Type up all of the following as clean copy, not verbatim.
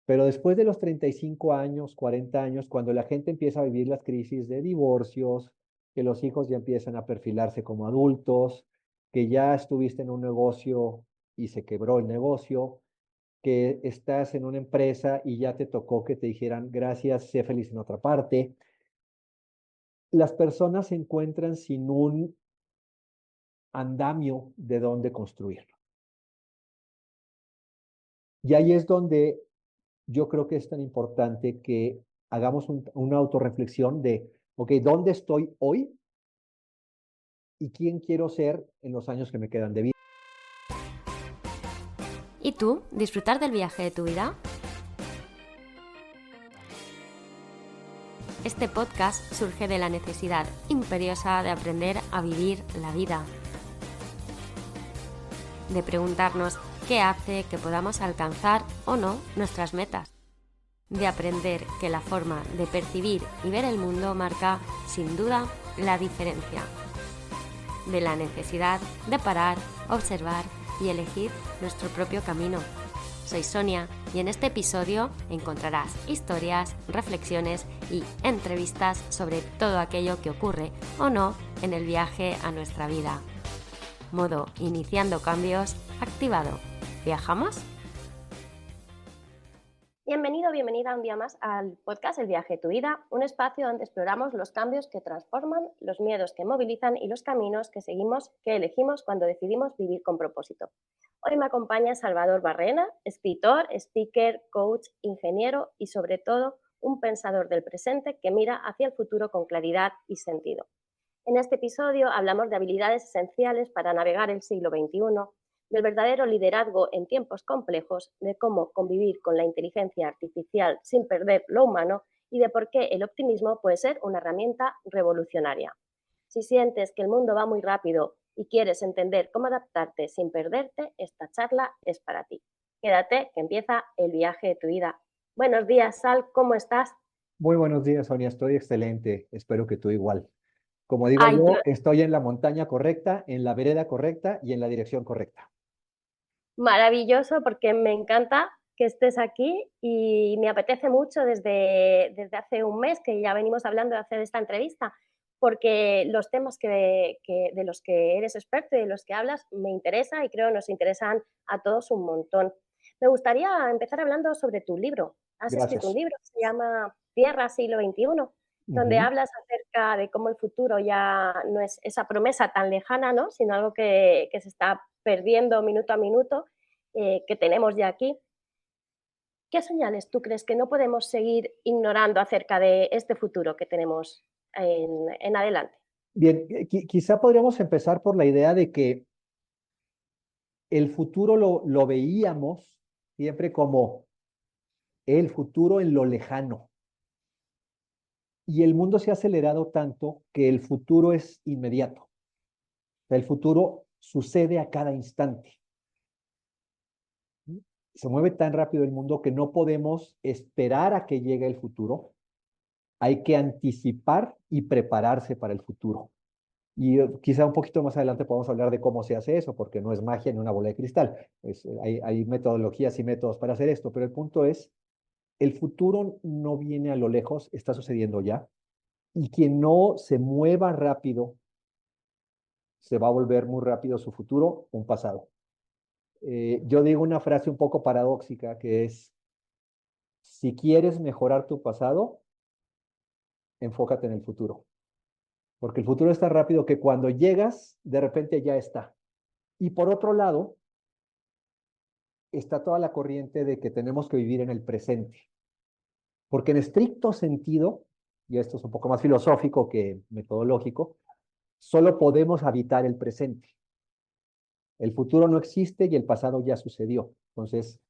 Pero después de los 35 años, 40 años, cuando la gente empieza a vivir las crisis de divorcios, que los hijos ya empiezan a perfilarse como adultos, que ya estuviste en un negocio y se quebró el negocio, que estás en una empresa y ya te tocó que te dijeran gracias, sé feliz en otra parte, las personas se encuentran sin un andamio de dónde construir. Y ahí es donde yo creo que es tan importante que hagamos una autorreflexión de, ok, ¿dónde estoy hoy y quién quiero ser en los años que me quedan de vida? ¿Y tú? ¿Disfrutar del viaje de tu vida? Este podcast surge de la necesidad imperiosa de aprender a vivir la vida, de preguntarnos qué hace que podamos alcanzar o no nuestras metas, de aprender que la forma de percibir y ver el mundo marca, sin duda, la diferencia, de la necesidad de parar, observar y elegir nuestro propio camino. Soy Sonia y en este episodio encontrarás historias, reflexiones y entrevistas sobre todo aquello que ocurre o no en el viaje a nuestra vida. Modo iniciando cambios activado. ¿Viajamos? Bienvenido, bienvenida un día más al podcast El viaje de tu vida, un espacio donde exploramos los cambios que transforman, los miedos que movilizan y los caminos que seguimos, que elegimos cuando decidimos vivir con propósito. Hoy me acompaña Salvador Barrena, escritor, speaker, coach, ingeniero y sobre todo un pensador del presente que mira hacia el futuro con claridad y sentido. En este episodio hablamos de habilidades esenciales para navegar el siglo XXI, del verdadero liderazgo en tiempos complejos, de cómo convivir con la inteligencia artificial sin perder lo humano y de por qué el optimismo puede ser una herramienta revolucionaria. Si sientes que el mundo va muy rápido y quieres entender cómo adaptarte sin perderte, esta charla es para ti. Quédate, que empieza el viaje de tu vida. Buenos días, Sal, ¿cómo estás? Muy buenos días, Sonia, estoy excelente, espero que tú igual. Como digo Ay, yo, estoy en la montaña correcta, en la vereda correcta y en la dirección correcta. maravilloso, porque me encanta que estés aquí y me apetece mucho desde hace un mes que ya venimos hablando de hacer esta entrevista, porque los temas de los que eres experto y de los que hablas me interesa y creo nos interesan a todos un montón. Me gustaría empezar hablando sobre tu libro. Has escrito un Gracias. libro que se llama Tierra, siglo XXI, donde Ujú. hablas acerca de cómo el futuro ya no es esa promesa tan lejana, ¿no? Sino algo que se está perdiendo minuto a minuto, que tenemos ya aquí. ¿Qué señales tú crees que no podemos seguir ignorando acerca de este futuro que tenemos en adelante? Bien, quizá podríamos empezar por la idea de que el futuro lo veíamos siempre como el futuro en lo lejano. Y el mundo se ha acelerado tanto que el futuro es inmediato. O sea, el futuro sucede a cada instante. Se mueve tan rápido el mundo que no podemos esperar a que llegue el futuro. Hay que anticipar y prepararse para el futuro. Y quizá un poquito más adelante podamos hablar de cómo se hace eso, porque no es magia ni una bola de cristal. Hay metodologías y métodos para hacer esto, pero el punto es, el futuro no viene a lo lejos, está sucediendo ya. Y quien no se mueva rápido, se va a volver muy rápido su futuro un pasado. Yo digo una frase un poco paradójica que es, si quieres mejorar tu pasado, enfócate en el futuro. Porque el futuro es tan rápido que cuando llegas, de repente ya está. Y por otro lado, está toda la corriente de que tenemos que vivir en el presente. Porque en estricto sentido, y esto es un poco más filosófico que metodológico, solo podemos habitar el presente. El futuro no existe y el pasado ya sucedió. Entonces,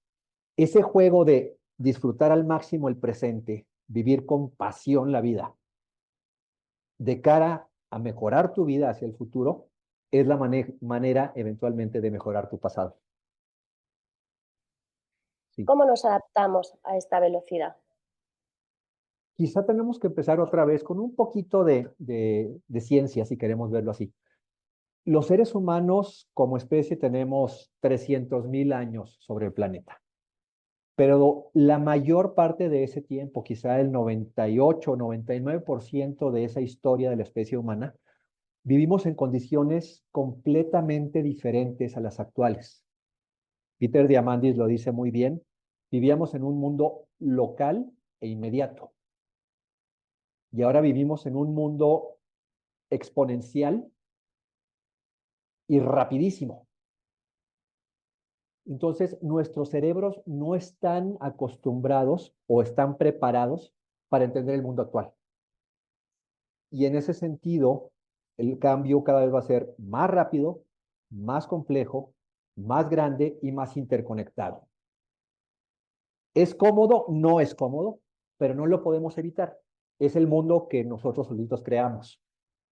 ese juego de disfrutar al máximo el presente, vivir con pasión la vida, de cara a mejorar tu vida hacia el futuro, es la manera eventualmente de mejorar tu pasado. Sí. ¿Cómo nos adaptamos a esta velocidad? Quizá tenemos que empezar otra vez con un poquito de ciencia, si queremos verlo así. Los seres humanos como especie tenemos 300,000 años sobre el planeta. Pero la mayor parte de ese tiempo, quizá el 98, 99% de esa historia de la especie humana, vivimos en condiciones completamente diferentes a las actuales. Peter Diamandis lo dice muy bien, vivíamos en un mundo local e inmediato. Y ahora vivimos en un mundo exponencial y rapidísimo. Entonces, nuestros cerebros no están acostumbrados o están preparados para entender el mundo actual. Y en ese sentido, el cambio cada vez va a ser más rápido, más complejo, más grande y más interconectado. ¿Es cómodo? No es cómodo, pero no lo podemos evitar. Es el mundo que nosotros solitos creamos.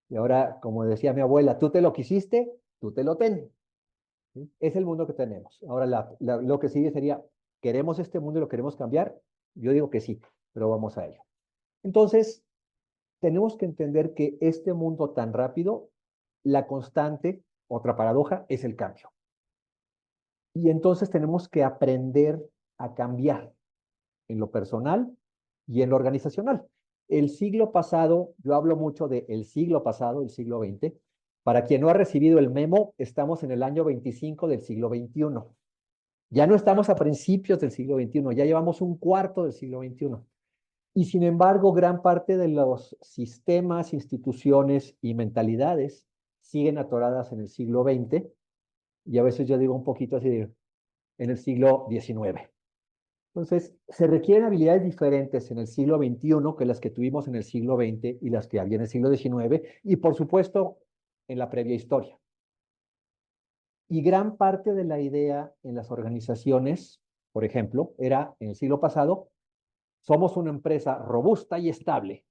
Y ahora, como decía mi abuela, tú te lo quisiste, tú te lo ten. ¿Sí? Es el mundo que tenemos. Ahora, lo que sigue sería, ¿queremos este mundo y lo queremos cambiar? Yo digo que sí, pero vamos a ello. Entonces, tenemos que entender que este mundo tan rápido, la constante, otra paradoja, es el cambio. Y entonces tenemos que aprender a cambiar en lo personal y en lo organizacional. El siglo pasado, yo hablo mucho del siglo pasado, el siglo XX. Para quien no ha recibido el memo, estamos en el año 25 del siglo XXI. Ya no estamos a principios del siglo XXI, ya llevamos un cuarto del siglo XXI. Y sin embargo, gran parte de los sistemas, instituciones y mentalidades siguen atoradas en el siglo XX y a veces yo digo un poquito así en el siglo XIX. Entonces, se requieren habilidades diferentes en el siglo XXI que las que tuvimos en el siglo XX y las que había en el siglo XIX y por supuesto en la previa historia. Y gran parte de la idea en las organizaciones, por ejemplo, era en el siglo pasado, somos una empresa robusta y estable,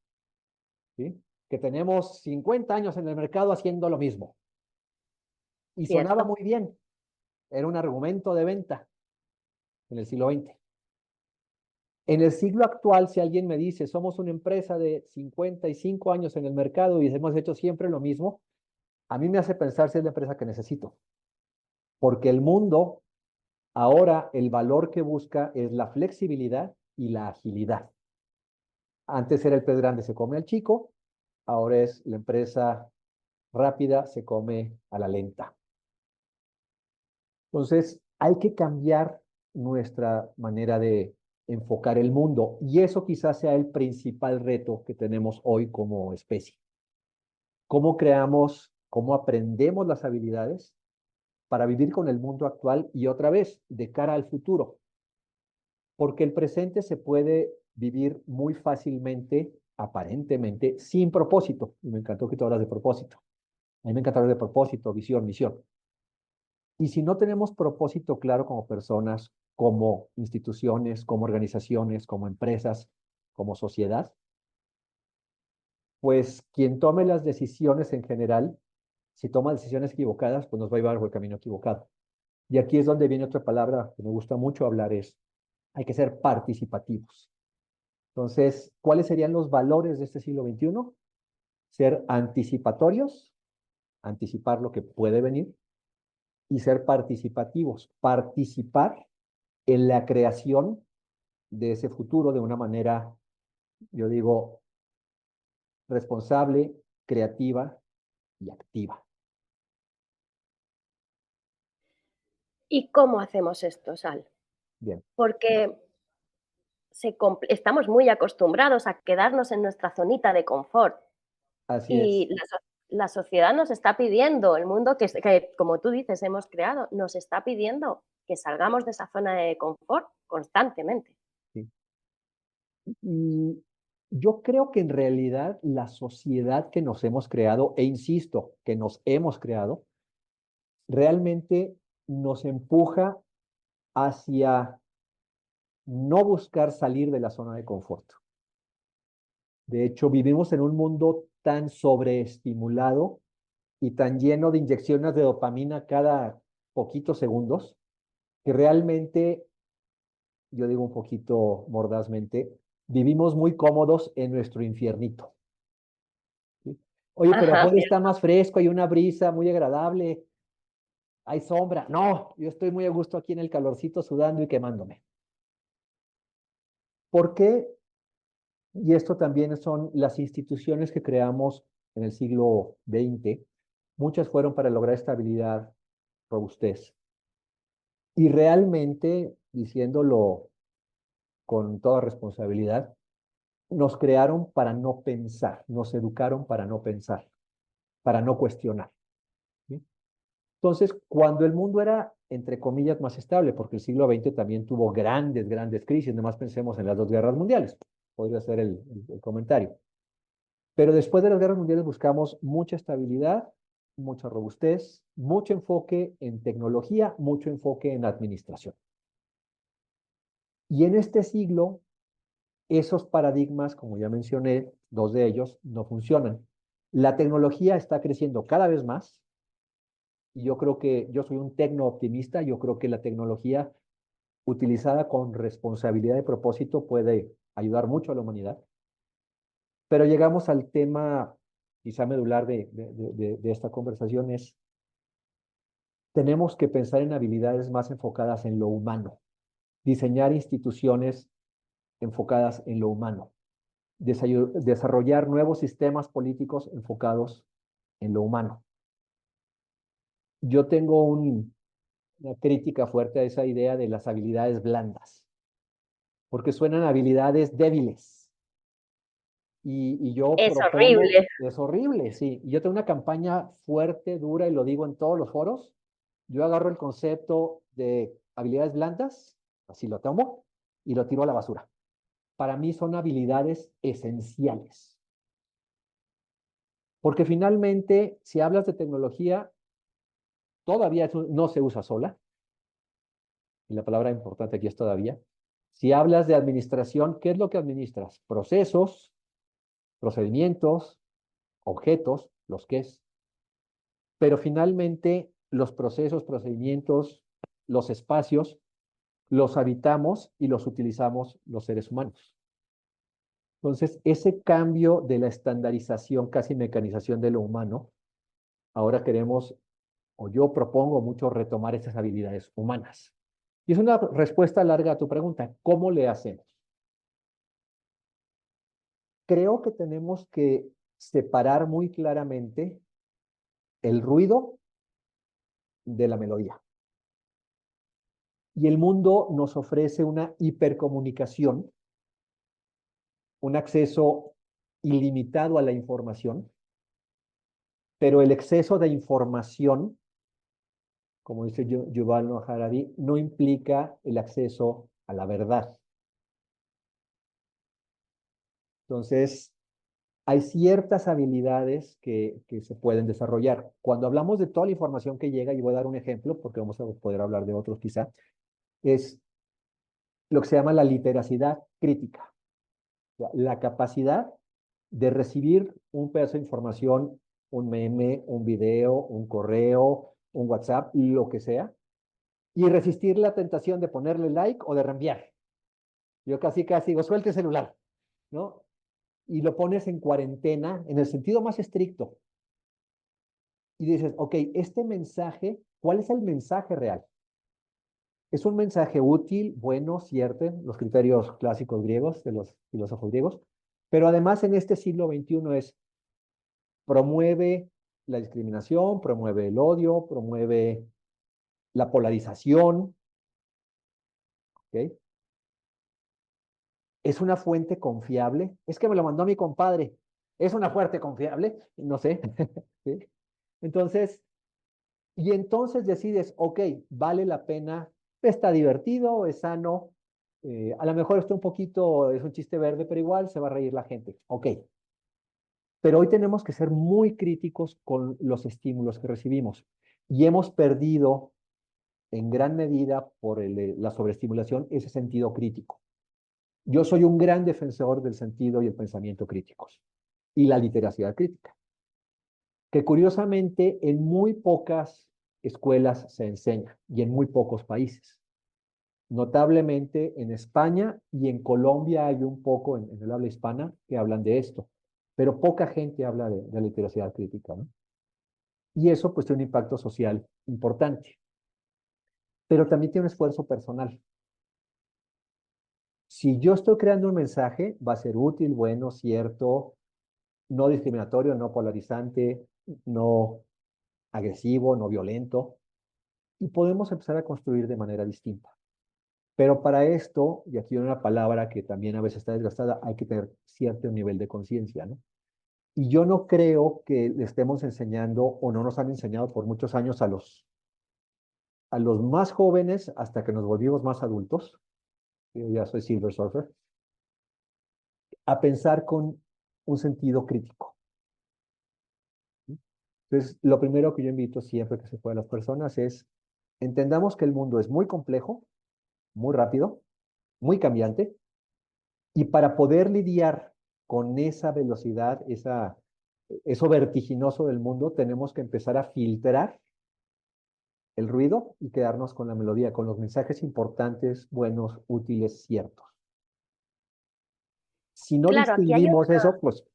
¿sí? Que tenemos 50 años en el mercado haciendo lo mismo. Y sonaba Cierto. muy bien, era un argumento de venta en el siglo XX. En el siglo actual, si alguien me dice, somos una empresa de 55 años en el mercado y hemos hecho siempre lo mismo, a mí me hace pensar si es la empresa que necesito. Porque el mundo, ahora el valor que busca es la flexibilidad y la agilidad. Antes era el pez grande se come al chico, ahora es la empresa rápida se come a la lenta. Entonces, hay que cambiar nuestra manera de enfocar el mundo y eso quizás sea el principal reto que tenemos hoy como especie. ¿Cómo creamos, cómo aprendemos las habilidades para vivir con el mundo actual y otra vez de cara al futuro? Porque el presente se puede vivir muy fácilmente, aparentemente, sin propósito. Y me encantó que tú hablas de propósito. A mí me encanta hablar de propósito, visión, misión. Y si no tenemos propósito claro como personas, como instituciones, como organizaciones, como empresas, como sociedad, pues quien tome las decisiones en general, si toma decisiones equivocadas, pues nos va a llevar por el camino equivocado. Y aquí es donde viene otra palabra que me gusta mucho hablar, es hay que ser participativos. Entonces, ¿cuáles serían los valores de este siglo XXI? Ser anticipatorios, anticipar lo que puede venir, y ser participativos, participar en la creación de ese futuro de una manera, yo digo, responsable, creativa y activa. ¿Y cómo hacemos esto, Sal? Bien, Porque estamos muy acostumbrados a quedarnos en nuestra zonita de confort así y es. la sociedad nos está pidiendo, el mundo que, como tú dices, hemos creado, nos está pidiendo que salgamos de esa zona de confort constantemente. Sí. Y yo creo que en realidad la sociedad que nos hemos creado, e insisto, que nos hemos creado, realmente nos empuja hacia no buscar salir de la zona de confort. De hecho, vivimos en un mundo tan sobreestimulado y tan lleno de inyecciones de dopamina cada poquitos segundos que realmente, yo digo un poquito mordazmente, vivimos muy cómodos en nuestro infiernito. ¿Sí? Oye, pero Ajá, afuera está más fresco, hay una brisa muy agradable, hay sombra. No, yo estoy muy a gusto aquí en el calorcito sudando y quemándome. ¿Por qué? Y esto también son las instituciones que creamos en el siglo XX. Muchas fueron para lograr estabilidad, robustez. Y realmente, diciéndolo con toda responsabilidad, nos crearon para no pensar, nos educaron para no pensar, para no cuestionar. ¿Sí? Entonces, cuando el mundo era, entre comillas, más estable, porque el siglo XX también tuvo grandes, grandes crisis, nomás pensemos en las dos guerras mundiales, podría ser el comentario. Pero después de las guerras mundiales buscamos mucha estabilidad, mucha robustez, mucho enfoque en tecnología, mucho enfoque en administración. Y en este siglo, esos paradigmas, como ya mencioné, dos de ellos no funcionan. La tecnología está creciendo cada vez más y yo creo que yo soy un tecno optimista, yo creo que la tecnología utilizada con responsabilidad y propósito puede ayudar mucho a la humanidad. Pero llegamos al tema quizá medular de esta conversación es, tenemos que pensar en habilidades más enfocadas en lo humano, diseñar instituciones enfocadas en lo humano, desarrollar nuevos sistemas políticos enfocados en lo humano. Yo tengo una crítica fuerte a esa idea de las habilidades blandas, porque suenan habilidades débiles. Y yo Es propongo, horrible. es horrible, sí. Y yo tengo una campaña fuerte, dura, y lo digo en todos los foros. Yo agarro el concepto de habilidades blandas, así lo tomo, y lo tiro a la basura. Para mí son habilidades esenciales. Porque finalmente, si hablas de tecnología, todavía no se usa sola, y la palabra importante aquí es todavía. Si hablas de administración, ¿qué es lo que administras? Procesos, procedimientos, objetos, los que es. Pero finalmente los procesos, procedimientos, los espacios, los habitamos y los utilizamos los seres humanos. Entonces, ese cambio de la estandarización, casi mecanización de lo humano, ahora queremos, o yo propongo mucho retomar esas habilidades humanas. Y es una respuesta larga a tu pregunta, ¿cómo le hacemos? Creo que tenemos que separar muy claramente el ruido de la melodía. Y el mundo nos ofrece una hipercomunicación, un acceso ilimitado a la información, pero el exceso de información, como dice Yuval Noah Harari, no implica el acceso a la verdad. Entonces, hay ciertas habilidades que se pueden desarrollar. Cuando hablamos de toda la información que llega, y voy a dar un ejemplo, porque vamos a poder hablar de otros quizá, es lo que se llama la literacidad crítica, la capacidad de recibir un pedazo de información, un meme, un video, un correo, un WhatsApp, lo que sea, y resistir la tentación de ponerle like o de reenviar. Yo casi digo, suelte el celular, ¿no? Y lo pones en cuarentena, en el sentido más estricto, y dices, ok, este mensaje, ¿cuál es el mensaje real? ¿Es un mensaje útil, bueno, cierto, los criterios clásicos griegos, de los filósofos griegos? Pero además en este siglo XXI es, promueve la discriminación, promueve el odio, promueve la polarización, ¿ok? ¿Es una fuente confiable? Es que me lo mandó mi compadre. ¿Es una fuente confiable? No sé. ¿Sí? Entonces, y entonces decides, ok, vale la pena, está divertido, es sano, a lo mejor está un poquito, es un chiste verde, pero igual se va a reír la gente. Ok. Pero hoy tenemos que ser muy críticos con los estímulos que recibimos y hemos perdido en gran medida por la sobreestimulación ese sentido crítico. Yo soy un gran defensor del sentido y el pensamiento críticos y la literacia crítica, que curiosamente en muy pocas escuelas se enseña y en muy pocos países. Notablemente en España y en Colombia hay un poco en el habla hispana que hablan de esto, pero poca gente habla de literacia crítica, ¿no? Y eso pues tiene un impacto social importante, pero también tiene un esfuerzo personal. Si yo estoy creando un mensaje, va a ser útil, bueno, cierto, no discriminatorio, no polarizante, no agresivo, no violento, y podemos empezar a construir de manera distinta. Pero para esto, y aquí hay una palabra que también a veces está desgastada, hay que tener cierto nivel de conciencia, ¿no? Y yo no creo que le estemos enseñando o no nos han enseñado por muchos años a los más jóvenes hasta que nos volvimos más adultos, yo ya soy Silver Surfer, a pensar con un sentido crítico. Entonces, lo primero que yo invito siempre que se pueda a las personas es, entendamos que el mundo es muy complejo, muy rápido, muy cambiante, y para poder lidiar con esa velocidad, eso vertiginoso del mundo, tenemos que empezar a filtrar el ruido y quedarnos con la melodía, con los mensajes importantes, buenos, útiles, ciertos. Si no Claro, aquí hay distinguimos una, eso, pues...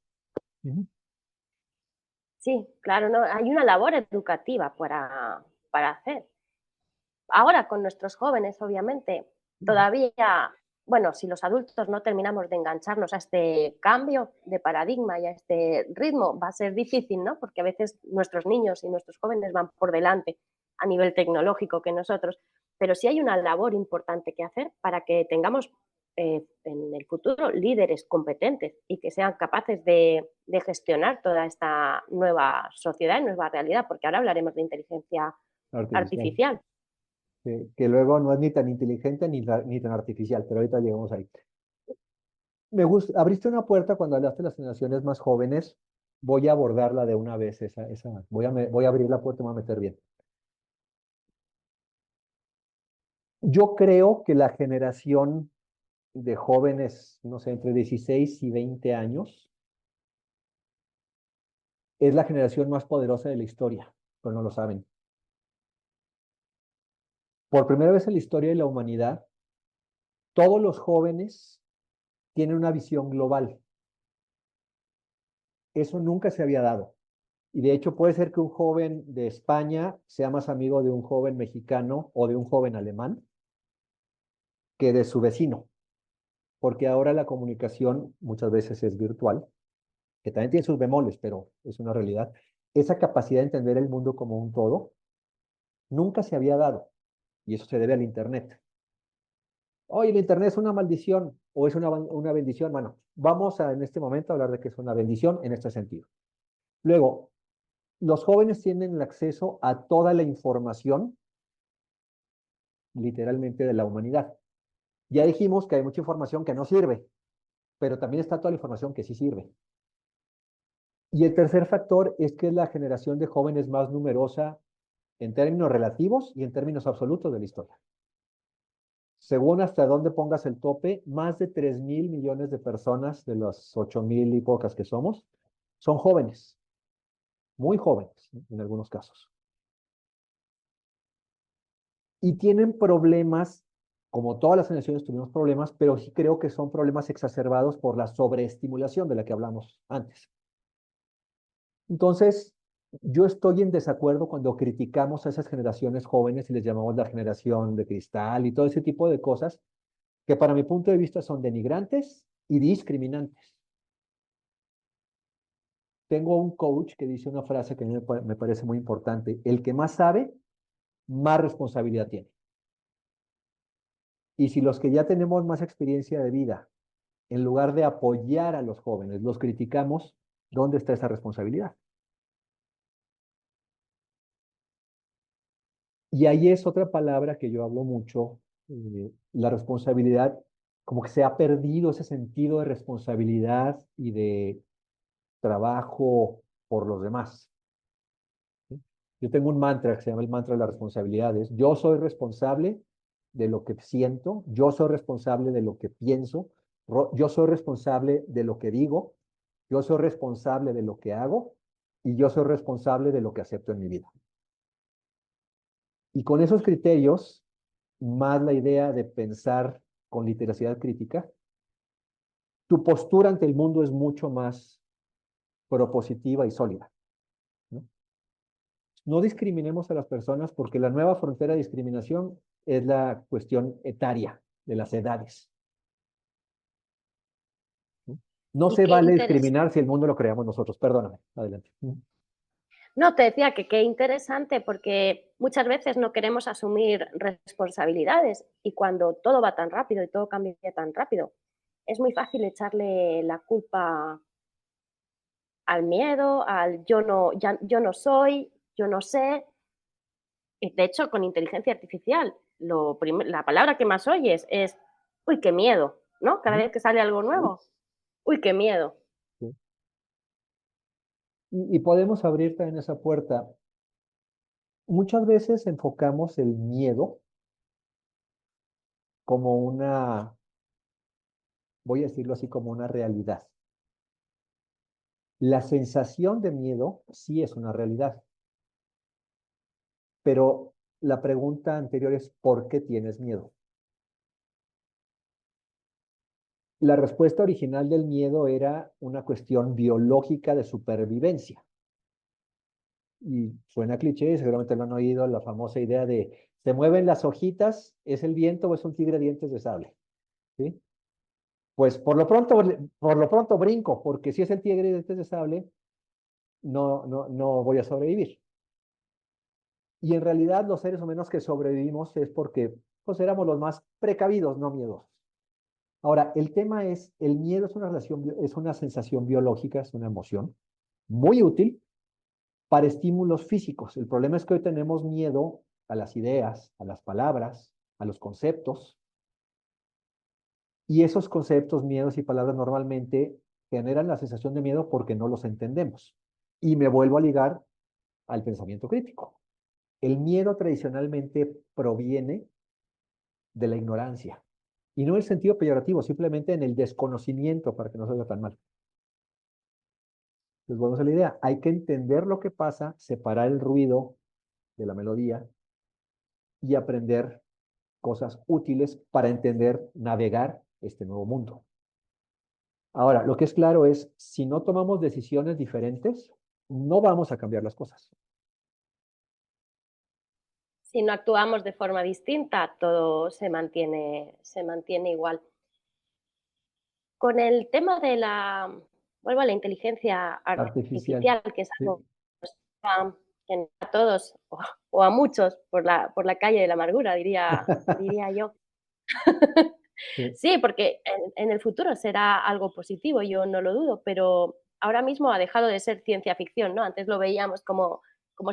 sí, claro, no, hay una labor educativa para hacer. Ahora con nuestros jóvenes, obviamente, todavía, bueno, si los adultos no terminamos de engancharnos a este cambio de paradigma y a este ritmo, va a ser difícil, ¿no? Porque a veces nuestros niños y nuestros jóvenes van por delante a nivel tecnológico que nosotros, pero sí hay una labor importante que hacer para que tengamos en el futuro líderes competentes y que sean capaces de gestionar toda esta nueva sociedad y nueva realidad, porque ahora hablaremos de inteligencia Artificial. artificial. Que luego no es ni tan inteligente ni tan artificial, pero ahorita llegamos ahí. Me gusta, abriste una puerta cuando hablaste de las generaciones más jóvenes. Voy a abordarla de una vez, voy a abrir la puerta y me voy a meter bien. Yo creo que la generación de jóvenes, no sé, entre 16 y 20 años, es la generación más poderosa de la historia, pero no lo saben. Por primera vez en la historia de la humanidad, todos los jóvenes tienen una visión global. Eso nunca se había dado. Y de hecho puede ser que un joven de España sea más amigo de un joven mexicano o de un joven alemán que de su vecino, porque ahora la comunicación muchas veces es virtual, que también tiene sus bemoles, pero es una realidad. Esa capacidad de entender el mundo como un todo nunca se había dado, y eso se debe al Internet. Oye, el Internet es una maldición o es una bendición. Bueno, vamos a en este momento a hablar de que es una bendición en este sentido. Luego, los jóvenes tienen el acceso a toda la información, literalmente, de la humanidad. Ya dijimos que hay mucha información que no sirve, pero también está toda la información que sí sirve. Y el tercer factor es que es la generación de jóvenes más numerosa en términos relativos y en términos absolutos de la historia. Según hasta dónde pongas el tope, más de 3.000 millones de personas de las 8.000 y pocas que somos son jóvenes, muy jóvenes en algunos casos. Y tienen problemas, como todas las generaciones tuvimos problemas, pero sí creo que son problemas exacerbados por la sobreestimulación de la que hablamos antes. Entonces, yo estoy en desacuerdo cuando criticamos a esas generaciones jóvenes y les llamamos la generación de cristal y todo ese tipo de cosas que para mi punto de vista son denigrantes y discriminantes. Tengo un coach que dice una frase que a mí me parece muy importante: el que más sabe, más responsabilidad tiene. Y si los que ya tenemos más experiencia de vida, en lugar de apoyar a los jóvenes, los criticamos, ¿dónde está esa responsabilidad? Y ahí es otra palabra que yo hablo mucho, la responsabilidad, como que se ha perdido ese sentido de responsabilidad y de trabajo por los demás. ¿Sí? Yo tengo un mantra que se llama el mantra de las responsabilidades. Yo soy responsable de lo que siento, yo soy responsable de lo que pienso, yo soy responsable de lo que digo, yo soy responsable de lo que hago y yo soy responsable de lo que acepto en mi vida. Y con esos criterios, más la idea de pensar con literacidad crítica, tu postura ante el mundo es mucho más propositiva y sólida. ¿No? No discriminemos a las personas porque la nueva frontera de discriminación es la cuestión etaria de las edades. No Y se qué vale interés. discriminar si el mundo lo creamos nosotros. Perdóname. Adelante. No, te decía que qué interesante porque muchas veces no queremos asumir responsabilidades y cuando todo va tan rápido y todo cambia tan rápido, es muy fácil echarle la culpa al miedo, al yo no, yo no soy, yo no sé. Y de hecho, con inteligencia artificial, la palabra que más oyes es, uy, qué miedo, ¿no? Cada Ujú. vez que sale algo nuevo, uy, qué miedo. Sí. Y podemos abrir también esa puerta. Muchas veces enfocamos el miedo como una, voy a decirlo así, como una realidad. La sensación de miedo sí es una realidad, pero la pregunta anterior es ¿por qué tienes miedo? La respuesta original del miedo era una cuestión biológica de supervivencia. Y suena cliché, seguramente lo han oído, la famosa idea de se mueven las hojitas, ¿es el viento o es un tigre de dientes de sable? ¿Sí? Pues por lo pronto brinco, porque si es el tigre de dientes de sable, no voy a sobrevivir. Y en realidad los seres humanos que sobrevivimos es porque pues éramos los más precavidos, no miedosos. Ahora, el tema es, el miedo es una es una sensación biológica, es una emoción muy útil para estímulos físicos. El problema es que hoy tenemos miedo a las ideas, a las palabras, a los conceptos, y esos conceptos, miedos y palabras normalmente generan la sensación de miedo porque no los entendemos. Y me vuelvo a ligar al pensamiento crítico. El miedo tradicionalmente proviene de la ignorancia. Y no en el sentido peyorativo, simplemente en el desconocimiento para que no se vea tan mal. Entonces, vamos a la idea. Hay que entender lo que pasa, separar el ruido de la melodía y aprender cosas útiles para entender, navegar este nuevo mundo. Ahora, lo que es claro es, si no tomamos decisiones diferentes, no vamos a cambiar las cosas. Si no actuamos de forma distinta, todo se mantiene igual. Con el tema de vuelvo a la inteligencia Artificial. artificial, que es algo Sí. que a todos o a muchos por la calle de la amargura, diría yo. Sí. Sí, porque en el futuro será algo positivo, yo no lo dudo, pero ahora mismo ha dejado de ser ciencia ficción, ¿no? Antes lo veíamos como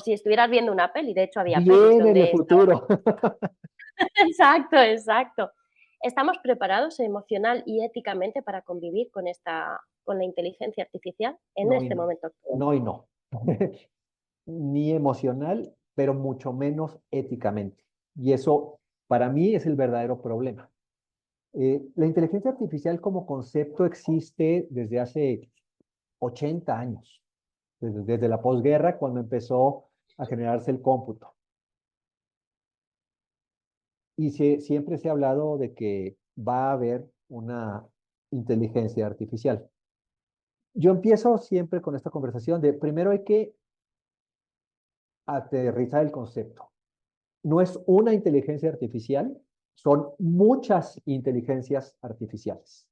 si estuvieras viendo una peli, de hecho había pelis Bien en el donde estaba. futuro. Exacto, exacto. ¿Estamos preparados emocional y éticamente para convivir con la inteligencia artificial en No y este no. momento actual? No y no. Ni emocional, pero mucho menos éticamente. Y eso para mí es el verdadero problema. La inteligencia artificial como concepto existe desde hace 80 años, desde la posguerra, cuando empezó a generarse el cómputo. Y siempre se ha hablado de que va a haber una inteligencia artificial. Yo empiezo siempre con esta conversación de, primero hay que aterrizar el concepto. No es una inteligencia artificial, son muchas inteligencias artificiales.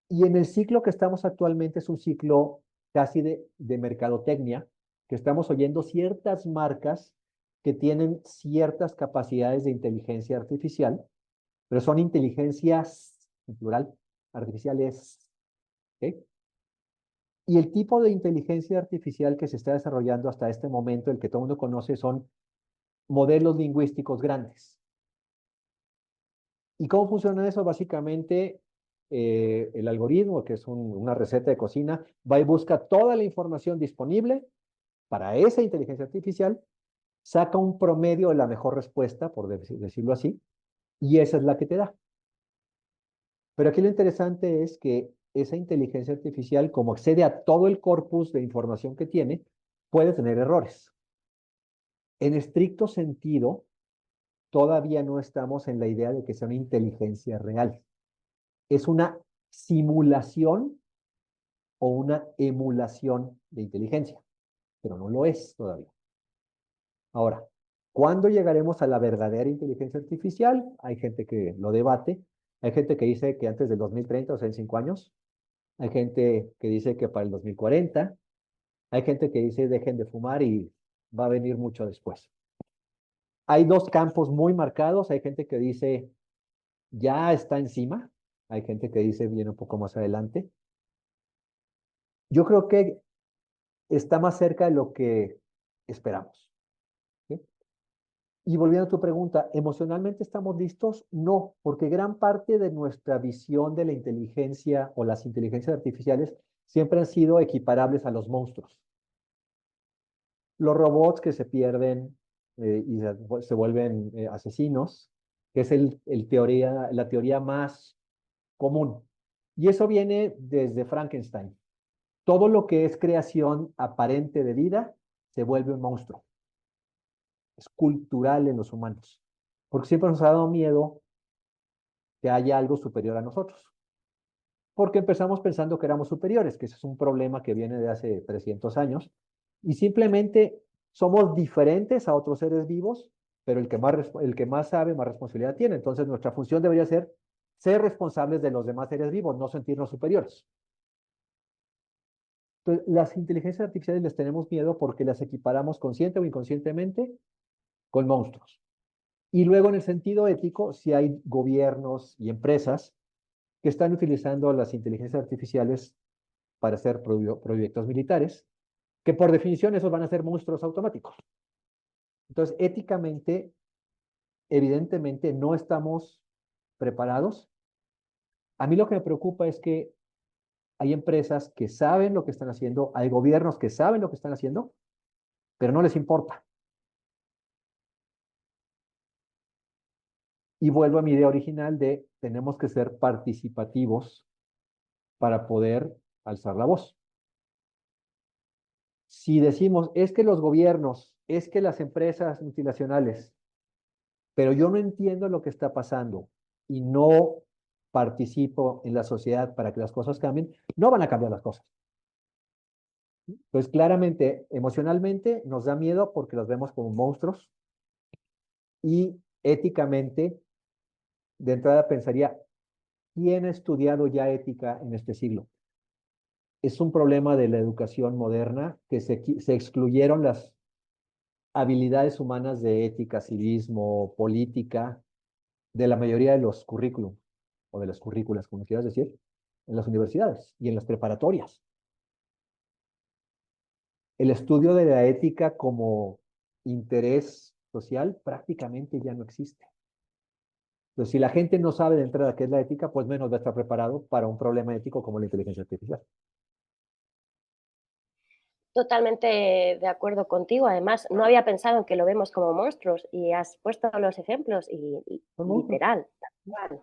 Y en el ciclo que estamos actualmente es un ciclo casi de mercadotecnia, que estamos oyendo ciertas marcas que tienen ciertas capacidades de inteligencia artificial, pero son inteligencias, en plural, artificiales. ¿Ok? Y el tipo de inteligencia artificial que se está desarrollando hasta este momento, el que todo el mundo conoce, son modelos lingüísticos grandes. ¿Y cómo funciona eso? Básicamente, el algoritmo, que es una receta de cocina, va y busca toda la información disponible para esa inteligencia artificial, saca un promedio de la mejor respuesta, por decirlo así, y esa es la que te da. Pero aquí lo interesante es que esa inteligencia artificial, como accede a todo el corpus de información que tiene, puede tener errores. En estricto sentido, todavía no estamos en la idea de que sea una inteligencia real. Es una simulación o una emulación de inteligencia, pero no lo es todavía. Ahora, ¿cuándo llegaremos a la verdadera inteligencia artificial? Hay gente que lo debate. Hay gente que dice que antes del 2030, o sea, en 5 años. Hay gente que dice que para el 2040. Hay gente que dice dejen de fumar y va a venir mucho después. Hay dos campos muy marcados. Hay gente que dice ya está encima. Hay gente que dice viene un poco más adelante. Yo creo que está más cerca de lo que esperamos. ¿Sí? Y volviendo a tu pregunta, ¿emocionalmente estamos listos? No, porque gran parte de nuestra visión de la inteligencia o las inteligencias artificiales siempre han sido equiparables a los monstruos. Los robots que se pierden y se vuelven asesinos, que es la teoría más común. Y eso viene desde Frankenstein. Todo lo que es creación aparente de vida se vuelve un monstruo. Es cultural en los humanos. Porque siempre nos ha dado miedo que haya algo superior a nosotros. Porque empezamos pensando que éramos superiores, que ese es un problema que viene de hace 300 años, y simplemente somos diferentes a otros seres vivos, pero el que más sabe, más responsabilidad tiene. Entonces nuestra función debería ser responsables de los demás seres vivos, no sentirnos superiores. Entonces, las inteligencias artificiales les tenemos miedo porque las equiparamos consciente o inconscientemente con monstruos. Y luego en el sentido ético, si hay gobiernos y empresas que están utilizando las inteligencias artificiales para hacer proyectos militares, que por definición esos van a ser monstruos automáticos. Entonces, éticamente, evidentemente, no estamos preparados. A mí lo que me preocupa es que hay empresas que saben lo que están haciendo, hay gobiernos que saben lo que están haciendo, pero no les importa. Y vuelvo a mi idea original de tenemos que ser participativos para poder alzar la voz. Si decimos, es que los gobiernos, es que las empresas multinacionales, pero yo no entiendo lo que está pasando y no participo en la sociedad para que las cosas cambien, no van a cambiar las cosas. Pues claramente, emocionalmente nos da miedo porque los vemos como monstruos y éticamente, de entrada pensaría, ¿quién ha estudiado ya ética en este siglo? Es un problema de la educación moderna que se excluyeron las habilidades humanas de ética, civismo, política, de la mayoría de los currículum o de las currículas, como quieras decir, en las universidades y en las preparatorias. El estudio de la ética como interés social prácticamente ya no existe. Entonces, si la gente no sabe de entrada qué es la ética, pues menos va a estar preparado para un problema ético como la inteligencia artificial. Totalmente de acuerdo contigo. Además, no había pensado en que lo vemos como monstruos y has puesto los ejemplos y Son monstruos. literal, tal cual.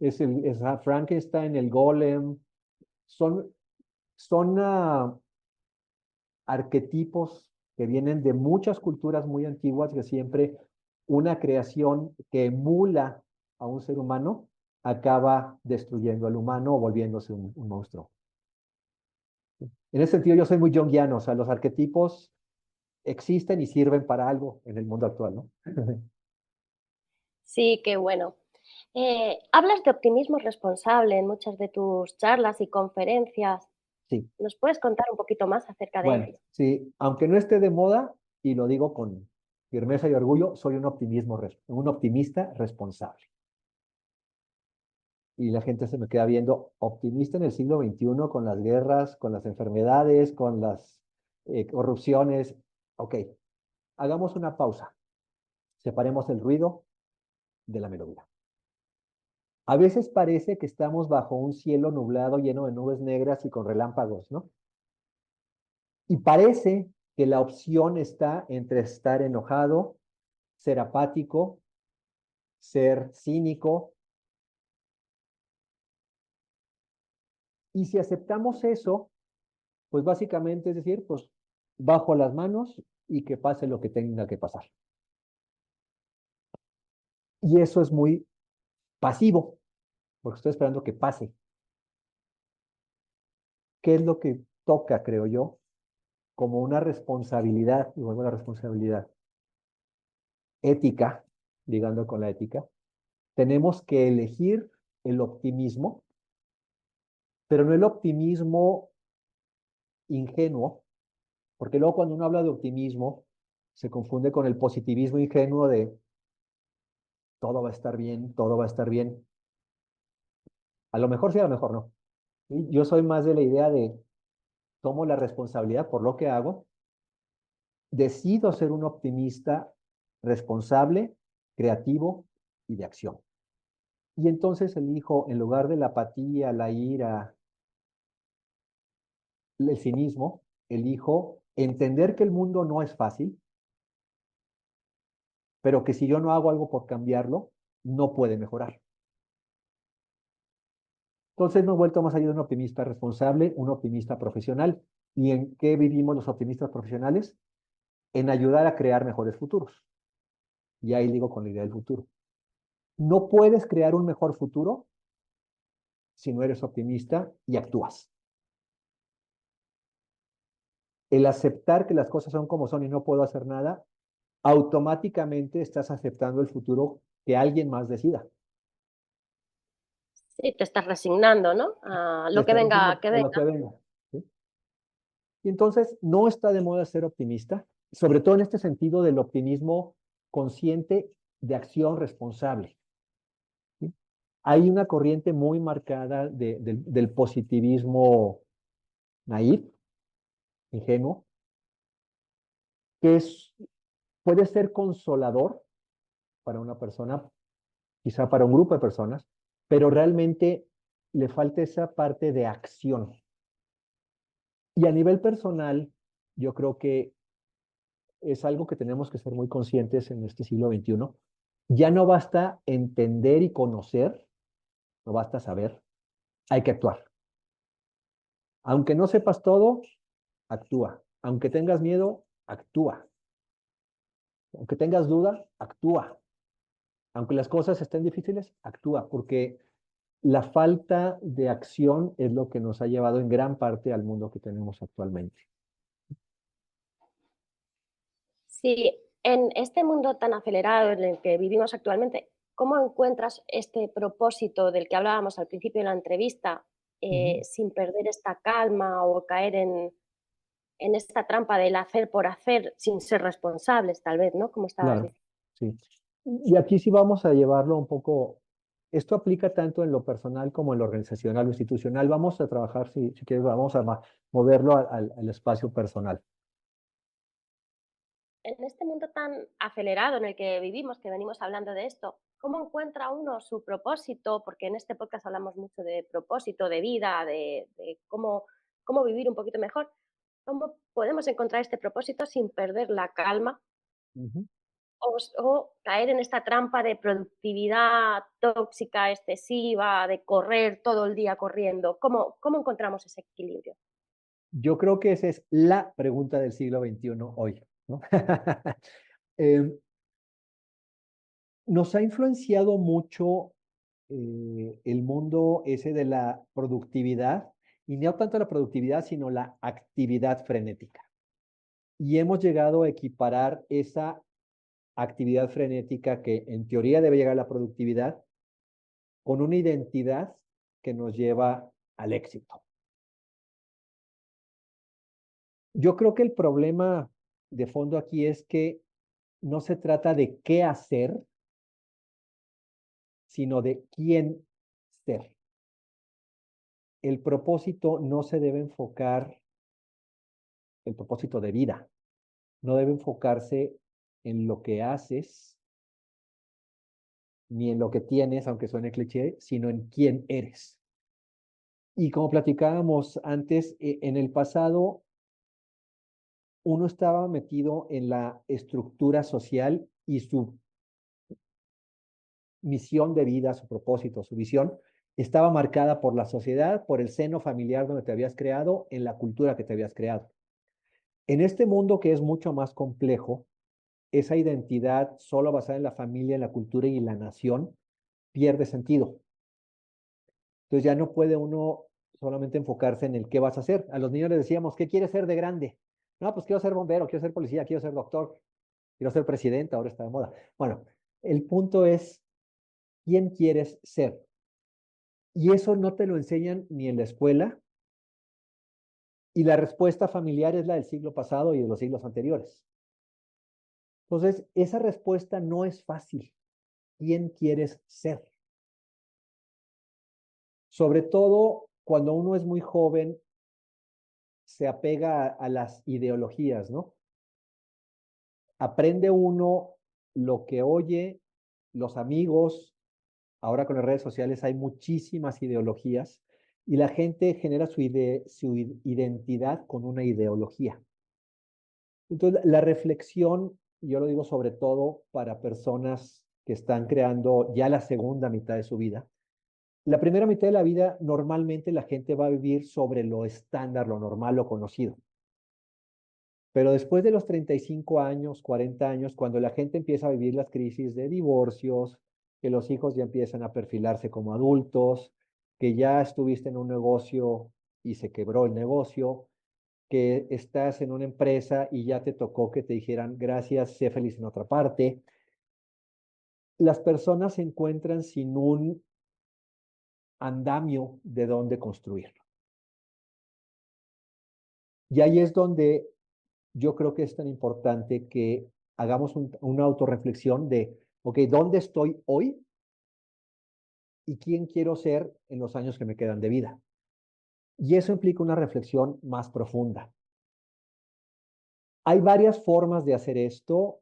Es Frankenstein, el Golem, son, son arquetipos que vienen de muchas culturas muy antiguas que siempre una creación que emula a un ser humano acaba destruyendo al humano o volviéndose un monstruo. En ese sentido, yo soy muy junguiano, o sea, los arquetipos existen y sirven para algo en el mundo actual, ¿no? Sí, qué bueno. Hablas de optimismo responsable en muchas de tus charlas y conferencias. Sí, ¿Nos puedes contar un poquito más acerca de bueno, ello? sí, aunque no esté de moda, y lo digo con firmeza y orgullo, soy un optimista responsable. Y la gente se me queda viendo optimista en el siglo XXI con las guerras, con las enfermedades, con las corrupciones. Ok, hagamos una pausa. Separemos el ruido de la melodía. A veces parece que estamos bajo un cielo nublado lleno de nubes negras y con relámpagos, ¿no? Y parece que la opción está entre estar enojado, ser apático, ser cínico. Y si aceptamos eso, pues básicamente es decir, pues bajo las manos y que pase lo que tenga que pasar. Y eso es muy pasivo, porque estoy esperando que pase. ¿Qué es lo que toca, creo yo, como una responsabilidad, y vuelvo a la responsabilidad ética, ligando con la ética? Tenemos que elegir el optimismo, pero no el optimismo ingenuo, porque luego cuando uno habla de optimismo, se confunde con el positivismo ingenuo de todo va a estar bien, todo va a estar bien. A lo mejor sí, a lo mejor no. ¿Sí? Yo soy más de la idea de tomo la responsabilidad por lo que hago, decido ser un optimista responsable, creativo y de acción. Y entonces elijo, en lugar de la apatía, la ira, el cinismo, elijo entender que el mundo no es fácil, pero que si yo no hago algo por cambiarlo, no puede mejorar. Entonces me he vuelto más allá de un optimista responsable, un optimista profesional. ¿Y en qué vivimos los optimistas profesionales? En ayudar a crear mejores futuros. Y ahí digo con la idea del futuro. No puedes crear un mejor futuro si no eres optimista y actúas. El aceptar que las cosas son como son y no puedo hacer nada, automáticamente estás aceptando el futuro que alguien más decida. Sí, te estás resignando, ¿no? A Te lo que estás venga, diciendo que a lo venga. que venga. ¿Sí? Y entonces no está de moda ser optimista, sobre todo en este sentido del optimismo consciente de acción responsable. ¿Sí? Hay una corriente muy marcada del positivismo naif, ingenuo, que puede ser consolador para una persona, quizá para un grupo de personas, pero realmente le falta esa parte de acción. Y a nivel personal, yo creo que es algo que tenemos que ser muy conscientes en este siglo XXI. Ya no basta entender y conocer, no basta saber, hay que actuar. Aunque no sepas todo, actúa. Aunque tengas miedo, actúa. Aunque tengas duda, actúa. Aunque las cosas estén difíciles, actúa, porque la falta de acción es lo que nos ha llevado en gran parte al mundo que tenemos actualmente. Sí, en este mundo tan acelerado en el que vivimos actualmente, ¿cómo encuentras este propósito del que hablábamos al principio de la entrevista, Ujú. sin perder esta calma o caer en esta trampa del hacer por hacer sin ser responsables, tal vez, ¿no? Como estabas Claro, diciendo. sí. Y aquí sí vamos a llevarlo un poco, esto aplica tanto en lo personal como en lo organizacional o institucional. Vamos a trabajar, si quieres, vamos a moverlo al espacio personal. En este mundo tan acelerado en el que vivimos, que venimos hablando de esto, ¿cómo encuentra uno su propósito? Porque en este podcast hablamos mucho de propósito, de vida, de cómo vivir un poquito mejor. ¿Cómo podemos encontrar este propósito sin perder la calma Ujú. o caer en esta trampa de productividad tóxica, excesiva, de correr todo el día corriendo? ¿Cómo encontramos ese equilibrio? Yo creo que esa es la pregunta del siglo XXI hoy, ¿no? Eh, Nos ha influenciado mucho el mundo ese de la productividad, y no tanto la productividad, sino la actividad frenética. Y hemos llegado a equiparar esa actividad frenética que en teoría debe llegar a la productividad con una identidad que nos lleva al éxito. Yo creo que el problema de fondo aquí es que no se trata de qué hacer, sino de quién ser. El propósito no se debe enfocar, el propósito de vida, no debe enfocarse en lo que haces, ni en lo que tienes, aunque suene cliché, sino en quién eres. Y como platicábamos antes, en el pasado uno estaba metido en la estructura social y su misión de vida, su propósito, su visión, estaba marcada por la sociedad, por el seno familiar donde te habías creado, en la cultura que te habías creado. En este mundo que es mucho más complejo, esa identidad solo basada en la familia, en la cultura y en la nación pierde sentido. Entonces ya no puede uno solamente enfocarse en el qué vas a hacer. A los niños les decíamos, ¿qué quieres ser de grande? No, pues quiero ser bombero, quiero ser policía, quiero ser doctor, quiero ser presidente, ahora está de moda. Bueno, el punto es, ¿quién quieres ser? Y eso no te lo enseñan ni en la escuela, y la respuesta familiar es la del siglo pasado y de los siglos anteriores. Entonces, esa respuesta no es fácil. ¿Quién quieres ser? Sobre todo cuando uno es muy joven, se apega a las ideologías, ¿no? Aprende uno lo que oye, los amigos. Ahora con las redes sociales hay muchísimas ideologías y la gente genera su identidad con una ideología. Entonces, la reflexión, yo lo digo sobre todo para personas que están creando ya la segunda mitad de su vida. La primera mitad de la vida, normalmente la gente va a vivir sobre lo estándar, lo normal, lo conocido. Pero después de los 35 años, 40 años, cuando la gente empieza a vivir las crisis de divorcios, que los hijos ya empiezan a perfilarse como adultos, que ya estuviste en un negocio y se quebró el negocio, que estás en una empresa y ya te tocó que te dijeran gracias, sé feliz en otra parte, las personas se encuentran sin un andamio de dónde construir. Y ahí es donde yo creo que es tan importante que hagamos una autorreflexión de, ok, ¿dónde estoy hoy y quién quiero ser en los años que me quedan de vida? Y eso implica una reflexión más profunda. Hay varias formas de hacer esto.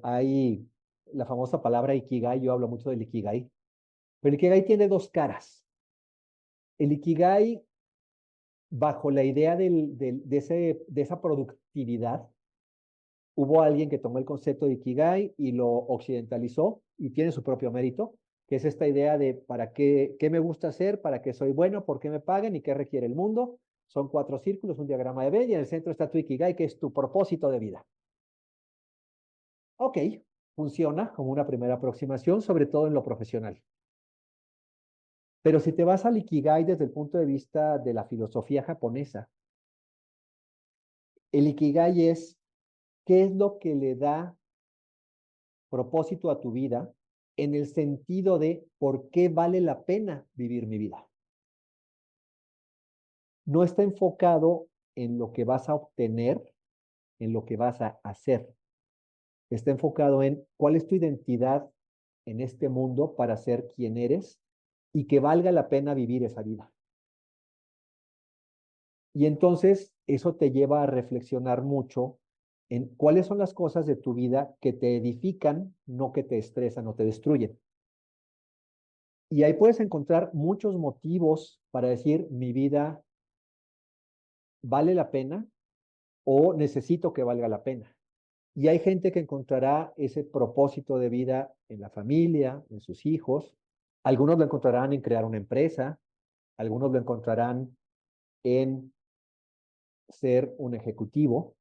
Hay la famosa palabra Ikigai, yo hablo mucho del Ikigai, pero el Ikigai tiene dos caras. El Ikigai, bajo la idea de esa productividad, hubo alguien que tomó el concepto de Ikigai y lo occidentalizó y tiene su propio mérito, que es esta idea de para qué me gusta hacer, para qué soy bueno, por qué me pagan y qué requiere el mundo. Son 4 círculos, un diagrama de Venn y en el centro está tu Ikigai, que es tu propósito de vida. Ok, funciona como una primera aproximación, sobre todo en lo profesional. Pero si te vas al Ikigai desde el punto de vista de la filosofía japonesa, el Ikigai es qué es lo que le da propósito a tu vida en el sentido de por qué vale la pena vivir mi vida. No está enfocado en lo que vas a obtener, en lo que vas a hacer. Está enfocado en cuál es tu identidad en este mundo para ser quien eres y que valga la pena vivir esa vida. Y entonces eso te lleva a reflexionar mucho en cuáles son las cosas de tu vida que te edifican, no que te estresan o te destruyen. Y ahí puedes encontrar muchos motivos para decir mi vida vale la pena o necesito que valga la pena. Y hay gente que encontrará ese propósito de vida en la familia, en sus hijos. Algunos lo encontrarán en crear una empresa, algunos lo encontrarán en ser un ejecutivo,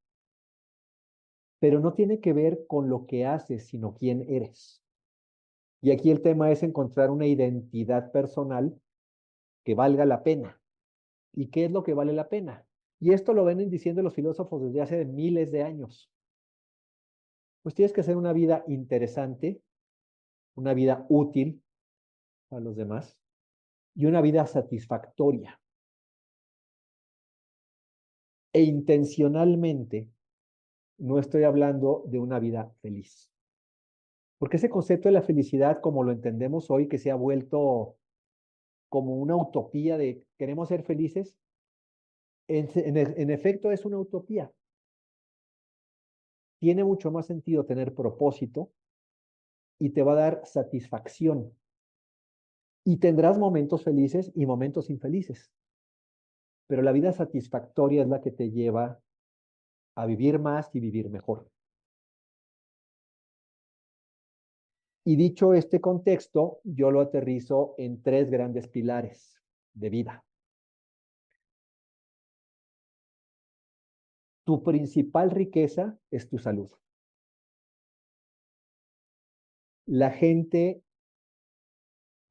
pero no tiene que ver con lo que haces, sino quién eres. Y aquí el tema es encontrar una identidad personal que valga la pena. ¿Y qué es lo que vale la pena? Y esto lo vienen diciendo los filósofos desde hace miles de años. Pues tienes que hacer una vida interesante, una vida útil para los demás y una vida satisfactoria. E intencionalmente no estoy hablando de una vida feliz. Porque ese concepto de la felicidad, como lo entendemos hoy, que se ha vuelto como una utopía de queremos ser felices, en efecto es una utopía. Tiene mucho más sentido tener propósito y te va a dar satisfacción. Y tendrás momentos felices y momentos infelices. Pero la vida satisfactoria es la que te lleva a vivir más y vivir mejor. Y dicho este contexto, yo lo aterrizo en 3 grandes pilares de vida. Tu principal riqueza es tu salud. La gente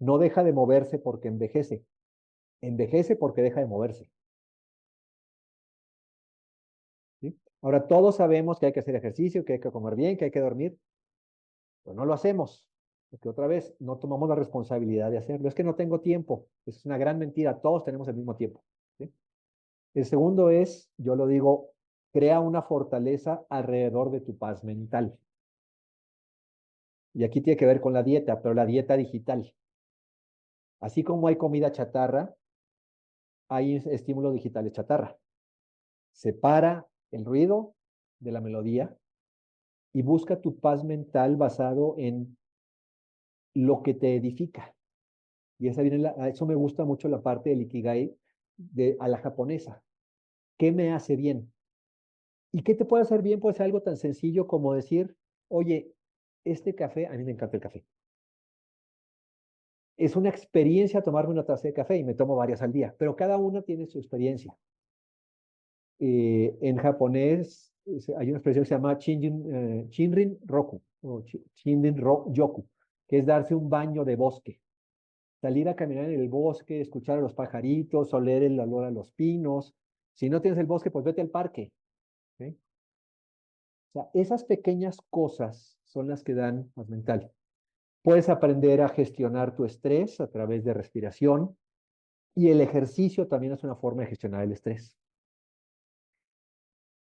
no deja de moverse porque envejece. Envejece porque deja de moverse. ¿Sí? Ahora, todos sabemos que hay que hacer ejercicio, que hay que comer bien, que hay que dormir, pero no lo hacemos. Porque otra vez, no tomamos la responsabilidad de hacerlo. Es que no tengo tiempo. Eso es una gran mentira. Todos tenemos el mismo tiempo. ¿Sí? El segundo es, yo lo digo, crea una fortaleza alrededor de tu paz mental. Y aquí tiene que ver con la dieta, pero la dieta digital. Así como hay comida chatarra, hay estímulos digitales chatarra. Separa el ruido de la melodía y busca tu paz mental basado en lo que te edifica. Y esa viene a eso me gusta mucho la parte del Ikigai a la japonesa. ¿Qué me hace bien? ¿Y qué te puede hacer bien? Puede ser algo tan sencillo como decir, oye, este café, a mí me encanta el café. Es una experiencia tomarme una taza de café y me tomo varias al día, pero cada una tiene su experiencia. En japonés hay una expresión que se llama Shinrin Roku, o Yoku, que es darse un baño de bosque. Salir a caminar en el bosque, escuchar a los pajaritos, oler el olor a los pinos. Si no tienes el bosque, pues vete al parque. ¿Sí? O sea, esas pequeñas cosas son las que dan paz mental. Puedes aprender a gestionar tu estrés a través de respiración y el ejercicio también es una forma de gestionar el estrés.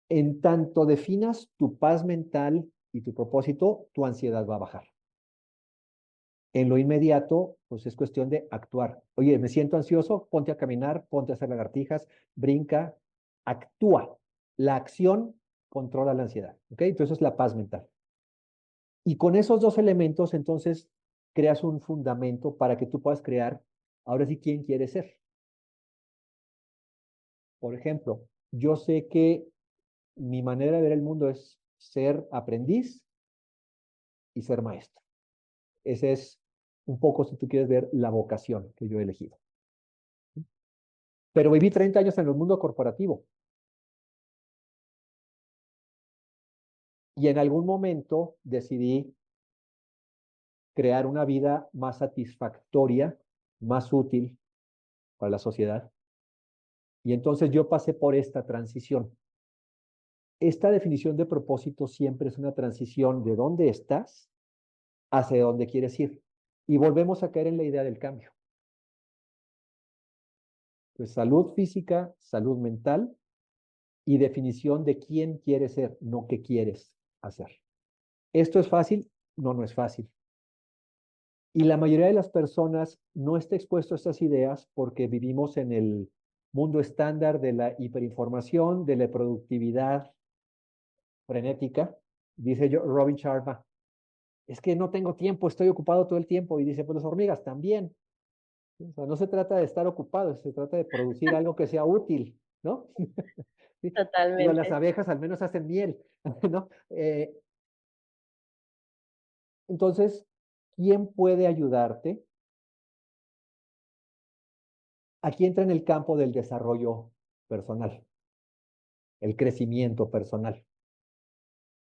En tanto definas tu paz mental y tu propósito, tu ansiedad va a bajar. En lo inmediato, pues es cuestión de actuar. Oye, me siento ansioso, ponte a caminar, ponte a hacer lagartijas, brinca, actúa. La acción controla la ansiedad, ¿ok? Entonces es la paz mental. Y con esos dos elementos, entonces, creas un fundamento para que tú puedas crear, ahora sí, quién quieres ser. Por ejemplo, yo sé que mi manera de ver el mundo es ser aprendiz y ser maestro. Ese es un poco, si tú quieres ver, la vocación que yo he elegido. Pero viví 30 años en el mundo corporativo y en algún momento decidí crear una vida más satisfactoria, más útil para la sociedad. Y entonces yo pasé por esta transición. Esta definición de propósito siempre es una transición de dónde estás hacia dónde quieres ir. Y volvemos a caer en la idea del cambio. Pues salud física, salud mental y definición de quién quieres ser, no qué quieres hacer. ¿Esto es fácil? No, no es fácil. Y la mayoría de las personas no está expuesto a estas ideas porque vivimos en el mundo estándar de la hiperinformación, de la productividad frenética. Dice yo, Robin Sharma, es que no tengo tiempo, estoy ocupado todo el tiempo. Y dice, pues las hormigas también. O sea, no se trata de estar ocupado, se trata de producir algo que sea útil, ¿no? ¿Sí? Digo, las Totalmente. abejas al menos hacen miel, ¿no? Entonces, ¿quién puede ayudarte? Aquí entra en el campo del desarrollo personal, el crecimiento personal.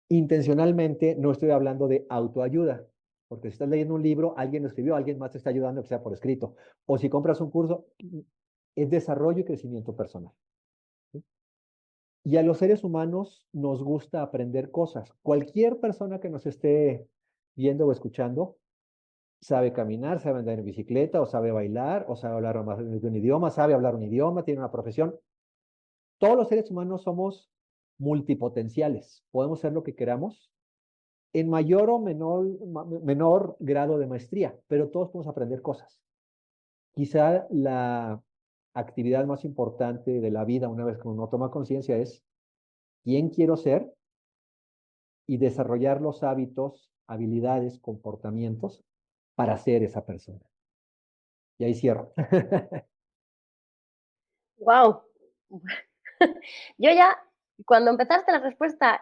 Intencionalmente no estoy hablando de autoayuda, porque si estás leyendo un libro, alguien lo escribió, alguien más te está ayudando, que sea por escrito. O si compras un curso, es desarrollo y crecimiento personal. ¿Sí? Y a los seres humanos nos gusta aprender cosas. Cualquier persona que nos esté viendo o escuchando sabe caminar, sabe andar en bicicleta, o sabe bailar, o sabe hablar más de un idioma, sabe hablar un idioma, tiene una profesión. Todos los seres humanos somos multipotenciales. Podemos ser lo que queramos en mayor o menor grado de maestría, pero todos podemos aprender cosas. Quizá la actividad más importante de la vida, una vez que uno toma conciencia, es quién quiero ser y desarrollar los hábitos, habilidades, comportamientos para ser esa persona. Y ahí cierro. Wow. Yo ya, cuando empezaste la respuesta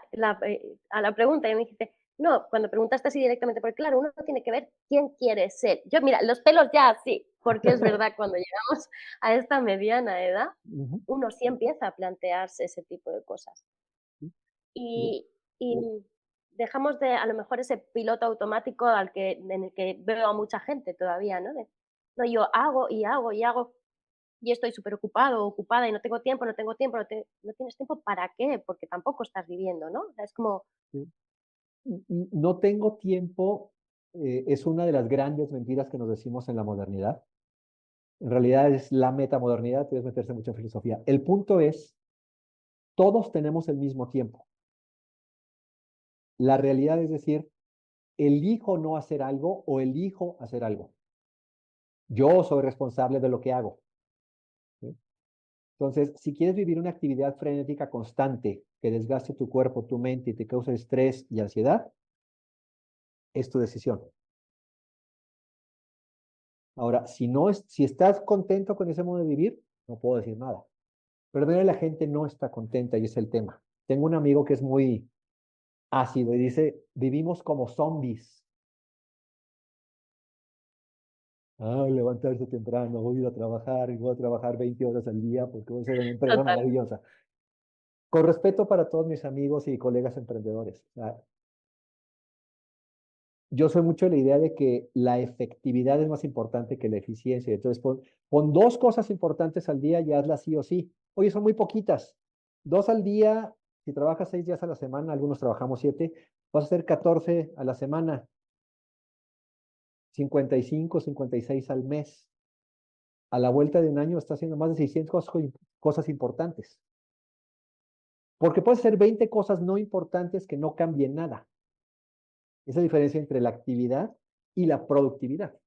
a la pregunta, y me dijiste, no, cuando preguntaste así directamente, porque claro, uno tiene que ver quién quiere ser. Yo, mira, los pelos ya sí, porque es verdad, cuando llegamos a esta mediana edad, Ujú. uno sí empieza a plantearse ese tipo de cosas. Y, y dejamos de, a lo mejor, ese piloto automático en el que veo a mucha gente todavía, ¿no? No, yo hago y hago y hago y estoy súper ocupado, ocupada y no tengo tiempo, no tengo tiempo, no tienes tiempo para qué, porque tampoco estás viviendo, ¿no? O sea, es como, No tengo tiempo. es una de las grandes mentiras que nos decimos en la modernidad. En realidad es la metamodernidad, puedes meterse mucho en filosofía. El punto es, todos tenemos el mismo tiempo. La realidad es decir, elijo no hacer algo o elijo hacer algo. Yo soy responsable de lo que hago. ¿Sí? Entonces, si quieres vivir una actividad frenética constante que desgaste tu cuerpo, tu mente y te cause estrés y ansiedad, es tu decisión. Ahora, si estás contento con ese modo de vivir, no puedo decir nada. Pero la gente no está contenta y es el tema. Tengo un amigo que es muy ácido y dice, vivimos como zombies. Levantarse temprano, voy a ir a trabajar y voy a trabajar 20 horas al día porque voy a ser una empresa Total. maravillosa. Con respeto para todos mis amigos y colegas emprendedores. O sea, yo soy mucho de la idea de que la efectividad es más importante que la eficiencia. Entonces, pon dos cosas importantes al día y hazlas sí o sí. Oye, son muy poquitas. Dos al día, si trabajas 6 días a la semana, algunos trabajamos 7, vas a hacer 14 a la semana, 55, 56 al mes. A la vuelta de un año está haciendo más de 600 cosas importantes. Porque puedes hacer 20 cosas no importantes que no cambien nada. Esa es la diferencia entre la actividad y la productividad.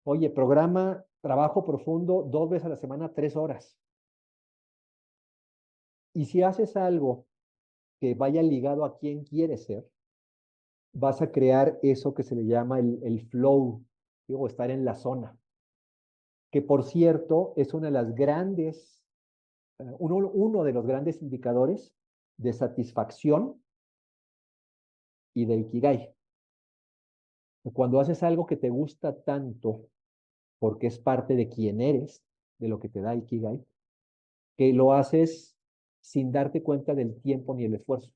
Oye, programa trabajo profundo 2 veces a la semana, 3 horas. Y si haces algo que vaya ligado a quién quieres ser, vas a crear eso que se le llama el flow, o estar en la zona, que por cierto es una de las grandes, uno de los grandes indicadores de satisfacción y del Ikigai. Cuando haces algo que te gusta tanto, porque es parte de quién eres, de lo que te da Ikigai, que lo haces sin darte cuenta del tiempo ni el esfuerzo,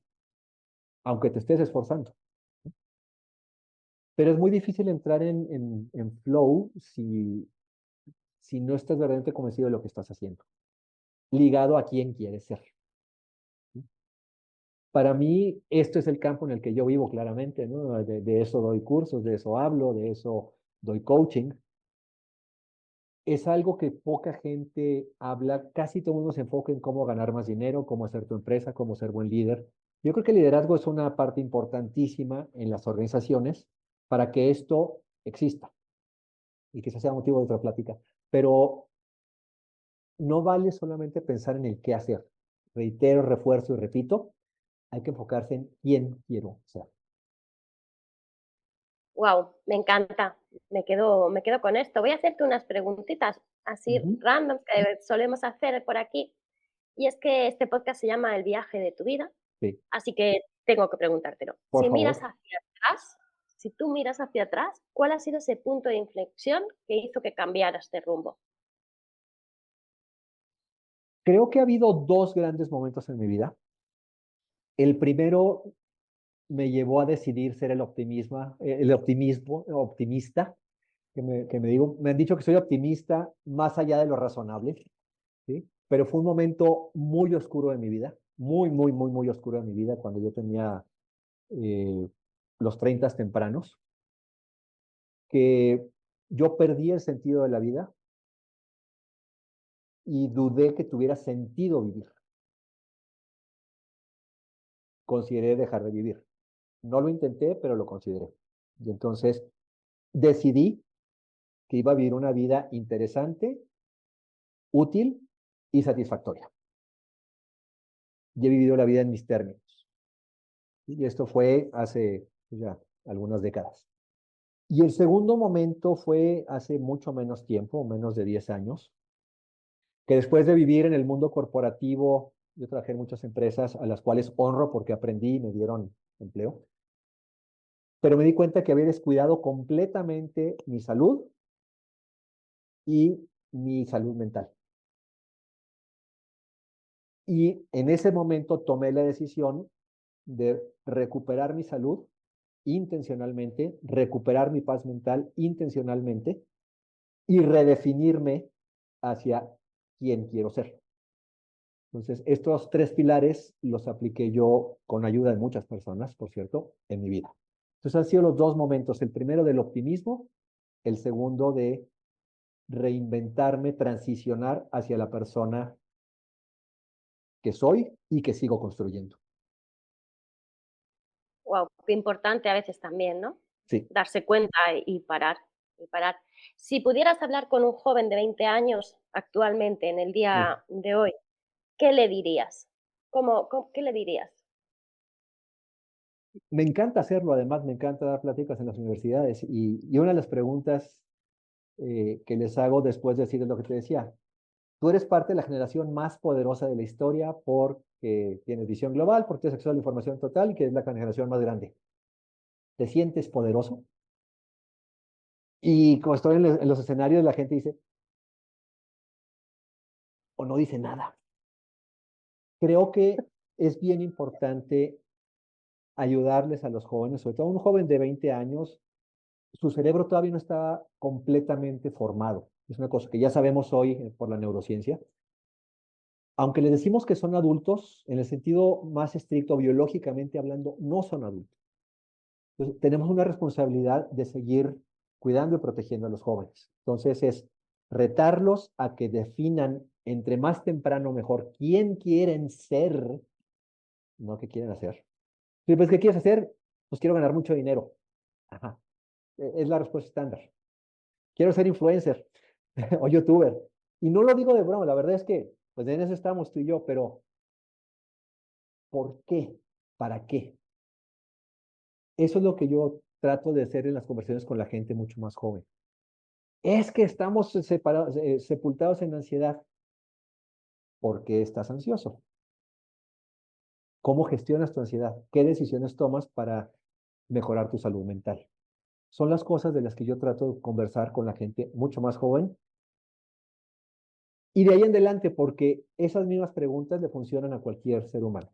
aunque te estés esforzando. Pero es muy difícil entrar en flow si no estás verdaderamente convencido de lo que estás haciendo, ligado a quién quieres ser. Para mí, esto es el campo en el que yo vivo claramente, ¿no? De eso doy cursos, de eso hablo, de eso doy coaching. Es algo que poca gente habla, casi todo el mundo se enfoca en cómo ganar más dinero, cómo hacer tu empresa, cómo ser buen líder. Yo creo que el liderazgo es una parte importantísima en las organizaciones para que esto exista y que eso sea motivo de otra plática. Pero no vale solamente pensar en el qué hacer. Reitero, refuerzo y repito, hay que enfocarse en quién quiero ser. Wow, me encanta. Me quedo con esto. Voy a hacerte unas preguntitas así Ujú. random que solemos hacer por aquí. Y es que este podcast se llama El viaje de tu vida, Sí, así que tengo que preguntártelo. por Si miras favor. hacia atrás, si tú miras hacia atrás, ¿cuál ha sido ese punto de inflexión que hizo que cambiaras de rumbo? Creo que ha habido dos grandes momentos en mi vida. El primero me llevó a decidir ser optimista, me han dicho que soy optimista más allá de lo razonable, ¿sí? Pero fue un momento muy oscuro de mi vida, muy, muy, muy, muy oscuro de mi vida, cuando yo tenía eh, los 30 tempranos, que yo perdí el sentido de la vida y dudé que tuviera sentido vivir. Consideré dejar de vivir. No lo intenté, pero lo consideré. Y entonces decidí que iba a vivir una vida interesante, útil y satisfactoria. Y he vivido la vida en mis términos. Y esto fue hace ya algunas décadas. Y el segundo momento fue hace mucho menos tiempo, menos de 10 años, que después de vivir en el mundo corporativo, yo trabajé en muchas empresas a las cuales honro porque aprendí y me dieron empleo, pero me di cuenta que había descuidado completamente mi salud y mi salud mental. Y en ese momento tomé la decisión de recuperar mi salud intencionalmente, recuperar mi paz mental intencionalmente y redefinirme hacia quién quiero ser. Entonces, estos tres pilares los apliqué yo con ayuda de muchas personas, por cierto, en mi vida. Entonces han sido los dos momentos, el primero del optimismo, el segundo de reinventarme, transicionar hacia la persona que soy y que sigo construyendo. Wow, qué importante a veces también, ¿no? Sí. Darse cuenta y parar, y parar. Si pudieras hablar con un joven de 20 años actualmente, en el día de hoy, ¿qué le dirías? ¿Qué le dirías? Me encanta hacerlo, además me encanta dar pláticas en las universidades y una de las preguntas que les hago después de decirles lo que te decía, tú eres parte de la generación más poderosa de la historia porque tienes visión global, porque tienes acceso a la información total y que es la generación más grande. ¿Te sientes poderoso? Y como estoy en los escenarios, la gente dice, o no dice nada. Creo que es bien importante ayudarles a los jóvenes, sobre todo a un joven de 20 años, su cerebro todavía no está completamente formado. Es una cosa que ya sabemos hoy por la neurociencia. Aunque les decimos que son adultos, en el sentido más estricto, biológicamente hablando, no son adultos. Entonces, tenemos una responsabilidad de seguir cuidando y protegiendo a los jóvenes. Entonces, es retarlos a que definan entre más temprano mejor quién quieren ser, no qué quieren hacer. Sí, pues, ¿qué quieres hacer? Pues quiero ganar mucho dinero. Ajá. Es la respuesta estándar. Quiero ser influencer o youtuber. Y no lo digo de broma, la verdad es que, pues en eso estamos tú y yo, pero ¿por qué? ¿Para qué? Eso es lo que yo trato de hacer en las conversaciones con la gente mucho más joven. Es que estamos sepultados en ansiedad. ¿Por qué estás ansioso? ¿Cómo gestionas tu ansiedad? ¿Qué decisiones tomas para mejorar tu salud mental? Son las cosas de las que yo trato de conversar con la gente mucho más joven. Y de ahí en adelante, porque esas mismas preguntas le funcionan a cualquier ser humano.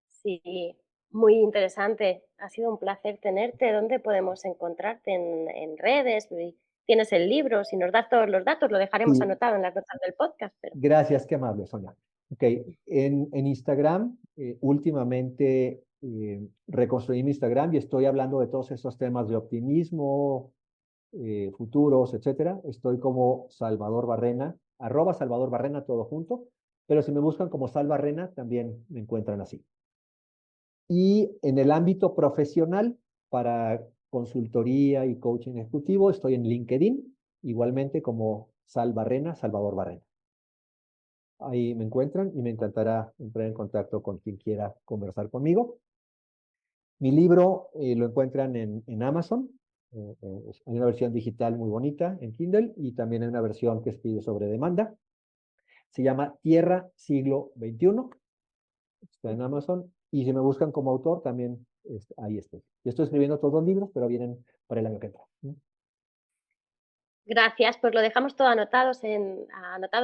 Sí, muy interesante. Ha sido un placer tenerte. ¿Dónde podemos encontrarte? En redes? ¿Tienes el libro? Si nos das todos los datos, lo dejaremos Sí, anotado en las notas del podcast. Pero... gracias, qué amable, Sonia. Ok, en Instagram, últimamente reconstruí mi Instagram y estoy hablando de todos estos temas de optimismo, futuros, etcétera. Estoy como Salvador Barrena, @Salvador Barrena, todo junto. Pero si me buscan como Sal Barrena, también me encuentran así. Y en el ámbito profesional, para consultoría y coaching ejecutivo, estoy en LinkedIn, igualmente como Sal Barrena, Salvador Barrena. Ahí me encuentran y me encantará entrar en contacto con quien quiera conversar conmigo. Mi libro lo encuentran en Amazon. Hay una versión digital muy bonita en Kindle y también hay una versión que escribe sobre demanda. Se llama Tierra Siglo XXI. Está en Amazon. Y si me buscan como autor, también ahí estoy. Yo estoy escribiendo todos los libros, pero vienen para el año que entra. Gracias, pues lo dejamos todo anotado en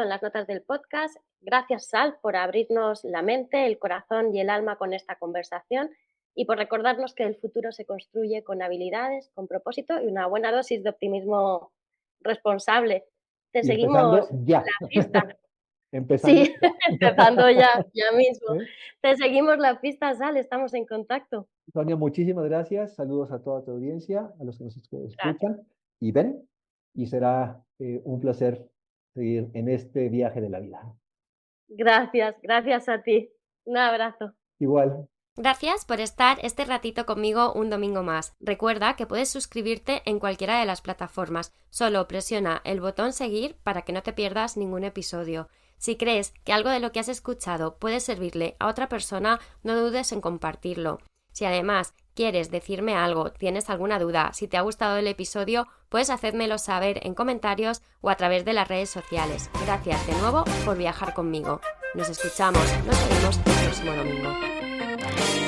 las notas del podcast. Gracias, Sal, por abrirnos la mente, el corazón y el alma con esta conversación y por recordarnos que el futuro se construye con habilidades, con propósito y una buena dosis de optimismo responsable. Te Y seguimos empezando ya. la pista. Empezando Sí, ya. empezando ya mismo. ¿Eh? Te seguimos la pista, Sal, estamos en contacto. Sonia, muchísimas gracias. Saludos a toda tu audiencia, a los que nos Gracias. escuchan y ven. Y será un placer seguir en este viaje de la vida. Gracias a ti. Un abrazo. Igual. Gracias por estar este ratito conmigo un domingo más. Recuerda que puedes suscribirte en cualquiera de las plataformas. Solo presiona el botón seguir para que no te pierdas ningún episodio. Si crees que algo de lo que has escuchado puede servirle a otra persona, no dudes en compartirlo. Si además quieres decirme algo, tienes alguna duda, si te ha gustado el episodio, puedes hacérmelo saber en comentarios o a través de las redes sociales. Gracias de nuevo por viajar conmigo. Nos escuchamos, nos vemos el próximo domingo.